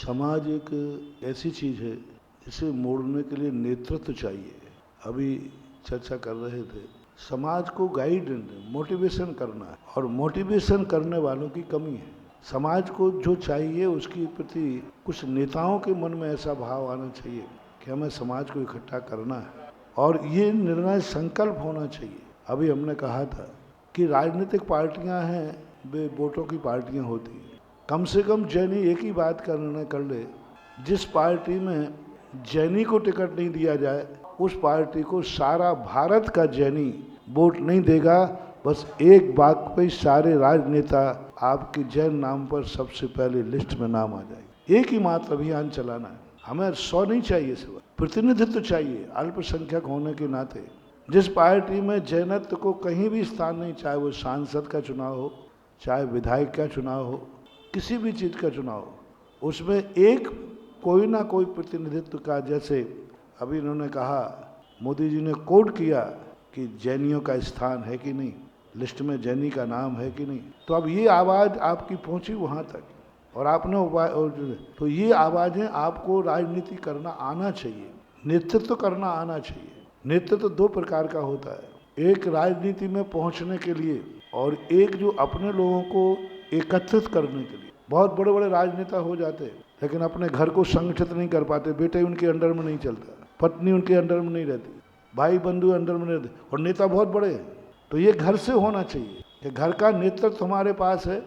समाज एक ऐसी चीज़ है, इसे मोड़ने के लिए नेतृत्व चाहिए। अभी चर्चा कर रहे थे, समाज को गाइड मोटिवेशन करना है, और मोटिवेशन करने वालों की कमी है। समाज को जो चाहिए उसके प्रति कुछ नेताओं के मन में ऐसा भाव आना चाहिए कि हमें समाज को इकट्ठा करना है, और ये निर्णय संकल्प होना चाहिए। अभी हमने कहा था कि राजनीतिक पार्टियां हैं, वे वोटों की पार्टियां होती हैं। कम से कम जैनी एक ही बात का निर्णय कर ले, जिस पार्टी में जैनी को टिकट नहीं दिया जाए उस पार्टी को सारा भारत का जैनी वोट नहीं देगा। बस एक बात पे सारे राजनेता आपके जैन नाम पर सबसे पहले लिस्ट में नाम आ जाएगा। एक ही मात्र अभियान चलाना है। हमें 100 नहीं चाहिए, सिवा प्रतिनिधित्व चाहिए। अल्पसंख्यक होने के नाते जिस पार्टी में जैनत्व को कहीं भी स्थान नहीं, चाहे वो सांसद का चुनाव हो, चाहे विधायक का चुनाव हो, किसी भी चीज़ का चुनाव हो, उसमें एक कोई ना कोई प्रतिनिधित्व का, जैसे अभी इन्होंने कहा, मोदी जी ने कोट किया कि जैनियों का स्थान है कि नहीं, लिस्ट में जैनी का नाम है कि नहीं। तो अब ये आवाज़ आपकी पहुंची वहां तक, और आपने तो ये आवाज़ें आपको राजनीति करना आना चाहिए, नेतृत्व करना आना चाहिए। नेतृत्व दो प्रकार का होता है, एक राजनीति में पहुंचने के लिए, और एक जो अपने लोगों को एकत्रित करने के लिए। बहुत बड़े बड़े राजनेता हो जाते हैं लेकिन अपने घर को संगठित नहीं कर पाते। बेटे उनके अंडर में नहीं चलता, पत्नी उनके अंडर में नहीं रहती, भाई बंधु अंडर में नहीं रहते, और नेता बहुत बड़े हैं। तो ये घर से होना चाहिए कि घर का नेतृत्व हमारे पास है,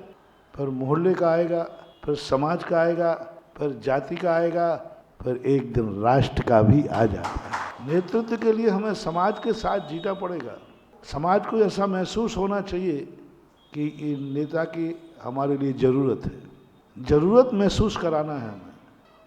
फिर मोहल्ले का आएगा, फिर समाज का आएगा, फिर जाति का आएगा, फिर एक दिन राष्ट्र का भी आ जाता है। नेतृत्व के लिए हमें समाज के साथ जीना पड़ेगा। समाज को ऐसा महसूस होना चाहिए कि नेता की हमारे लिए ज़रूरत है, ज़रूरत महसूस कराना है हमें।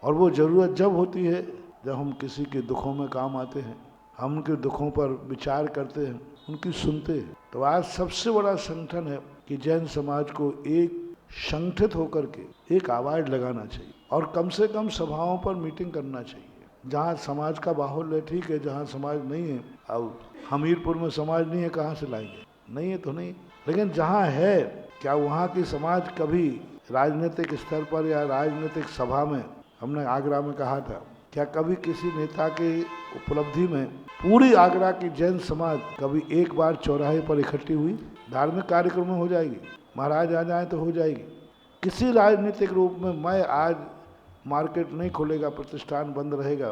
और वो ज़रूरत जब होती है जब हम किसी के दुखों में काम आते हैं, हम उनके दुखों पर विचार करते हैं, उनकी सुनते हैं। तो आज सबसे बड़ा संगठन है कि जैन समाज को एक संगठित होकर के एक आवाज़ लगाना चाहिए, और कम से कम सभाओं पर मीटिंग करना चाहिए। जहाँ समाज का माहौल है ठीक है, जहाँ समाज नहीं है, अब हमीरपुर में समाज नहीं है, कहाँ से लाएंगे? नहीं है तो नहीं, लेकिन जहाँ है, क्या वहाँ की समाज कभी राजनीतिक स्तर पर या राजनीतिक सभा में, हमने आगरा में कहा था, क्या कभी किसी नेता के उपलब्धि में पूरी आगरा की जैन समाज कभी एक बार चौराहे पर इकट्ठी हुई? धार्मिक कार्यक्रम में हो जाएगी, महाराज आ जाए तो हो जाएगी। किसी राजनीतिक रूप में मैं आज मार्केट नहीं खुलेगा, प्रतिष्ठान बंद रहेगा,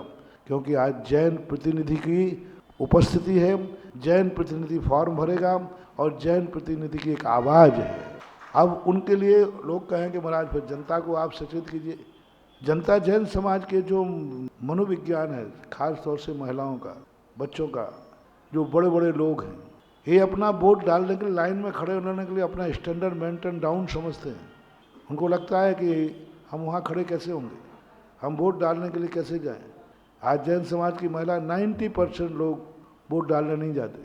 क्योंकि आज जैन प्रतिनिधि की उपस्थिति है, जैन प्रतिनिधि फॉर्म भरेगा, और जैन प्रतिनिधि की एक आवाज़ है। अब उनके लिए लोग कहेंगे महाराज फिर जनता को आप सचेत कीजिए। जनता जैन समाज के जो मनोविज्ञान है, खास तौर से महिलाओं का, बच्चों का, जो बड़े बड़े लोग हैं, ये अपना वोट डालने के लिए लाइन में खड़े होने के लिए अपना स्टैंडर्ड मेंटेन डाउन समझते हैं। उनको लगता है कि हम वहाँ खड़े कैसे होंगे, हम वोट डालने के लिए कैसे जाएं। आज जैन समाज की महिला 90% लोग वोट डालने नहीं जाते,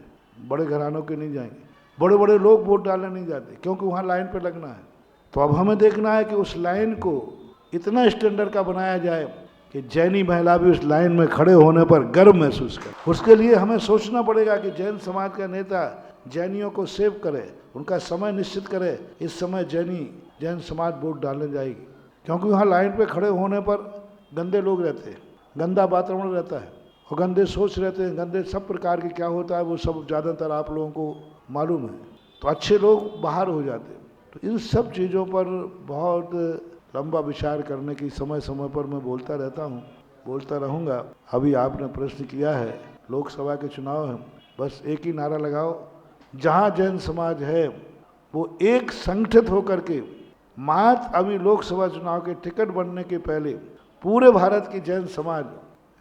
बड़े घरानों के नहीं जाएंगे, बड़े बड़े लोग वोट डालने नहीं जाते, क्योंकि वहाँ लाइन पर लगना है। तो अब हमें देखना है कि उस लाइन को इतना स्टैंडर्ड का बनाया जाए कि जैनी महिला भी उस लाइन में खड़े होने पर गर्व महसूस करे। उसके लिए हमें सोचना पड़ेगा कि जैन समाज का नेता जैनियों को सेव करे, उनका समय निश्चित करे, इस समय जैन समाज वोट डालने जाएगी, क्योंकि वहाँ लाइन पे खड़े होने पर गंदे लोग रहते हैं, गंदा वातावरण रहता है, और गंदे सोच रहते हैं, गंदे सब प्रकार के क्या होता है वो सब ज़्यादातर आप लोगों को मालूम है। तो अच्छे लोग बाहर हो जाते हैं। तो इन सब चीज़ों पर बहुत लंबा विचार करने की समय समय पर मैं बोलता रहता हूँ, बोलता रहूँगा। अभी आपने प्रश्न किया है, लोकसभा के चुनाव हैं, बस एक ही नारा लगाओ, जहाँ जैन समाज है वो एक संगठित होकर के, मात्र अभी लोकसभा चुनाव के टिकट बनने के पहले पूरे भारत की जैन समाज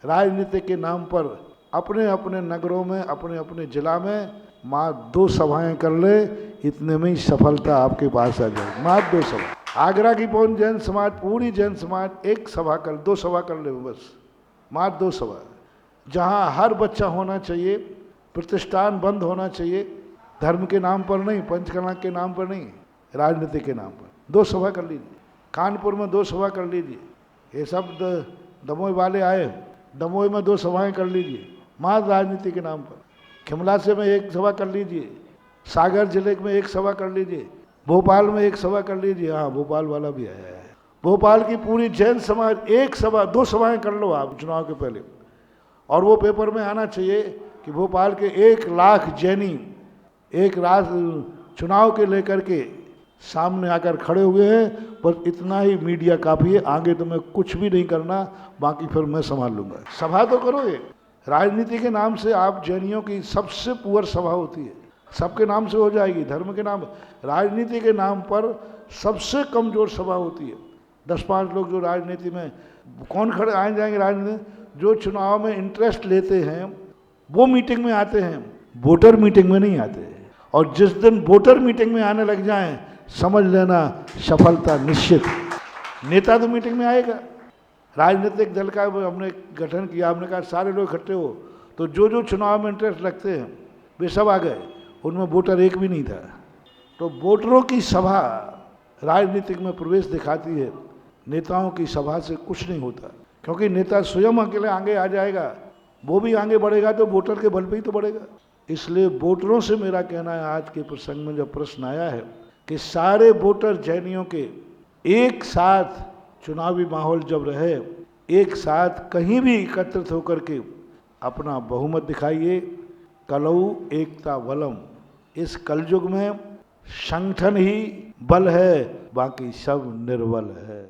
राजनीति के नाम पर अपने अपने नगरों में, अपने अपने जिला में मात्र 2 सभाएं कर ले, इतने में ही सफलता आपके पास आ जाए। मात्र 2 सभा। आगरा की पौन जैन समाज, पूरी जैन समाज एक सभा कर, 2 सभा कर ले, बस मात्र 2 सभा, जहां हर बच्चा होना चाहिए, प्रतिष्ठान बंद होना चाहिए, धर्म के नाम पर नहीं, पंचकर्मा के नाम पर नहीं, राजनीति के नाम पर 2 सभा कर लीजिए। कानपुर में 2 सभा कर लीजिए। ये सब दमोह वाले आए, दमोह में 2 सभाएं कर लीजिए, मात्र राजनीति के नाम पर। खिमलासे में 1 सभा कर लीजिए, सागर जिले में 1 सभा कर लीजिए, भोपाल में 1 सभा कर लीजिए। हाँ, भोपाल वाला भी आया है, भोपाल की पूरी जैन समाज एक सभा, 2 सभाएं कर लो आप चुनाव के पहले, और वो पेपर में आना चाहिए कि भोपाल के 1 लाख जैनी एक रात चुनाव के लेकर के सामने आकर खड़े हुए हैं। बस इतना ही मीडिया काफ़ी है, आगे तो मैं कुछ भी नहीं करना, बाकी फिर मैं संभाल लूँगा। सभा तो करोगे, राजनीति के नाम से आप जैनियों की सबसे पुअर सभा होती है, सबके नाम से हो जाएगी, धर्म के नाम, राजनीति के नाम पर सबसे कमज़ोर सभा होती है। 10-5 लोग जो राजनीति में कौन खड़े आए जाएंगे, राजनीति जो चुनाव में इंटरेस्ट लेते हैं वो मीटिंग में आते हैं, वोटर मीटिंग में नहीं आते। और जिस दिन वोटर मीटिंग में आने लग जाएं, समझ लेना सफलता निश्चित। नेता तो मीटिंग में आएगा, राजनीतिक दल का हमने गठन किया, हमने कहा सारे लोग इकट्ठे हो, तो जो जो चुनाव में इंटरेस्ट रखते हैं वे सब आ गए, उनमें वोटर एक भी नहीं था। तो वोटरों की सभा राजनीतिक में प्रवेश दिखाती है, नेताओं की सभा से कुछ नहीं होता, क्योंकि नेता स्वयं अकेले आगे आ जाएगा, वो भी आगे बढ़ेगा तो वोटर के बल पे ही तो बढ़ेगा। इसलिए वोटरों से मेरा कहना है, आज के प्रसंग में जब प्रश्न आया है कि सारे वोटर जैनियों के एक साथ चुनावी माहौल जब रहे, एक साथ कहीं भी एकत्रित होकर के अपना बहुमत दिखाइए। कलऊ एकता बलम, इस कलयुग में संगठन ही बल है, बाकी सब निर्बल है।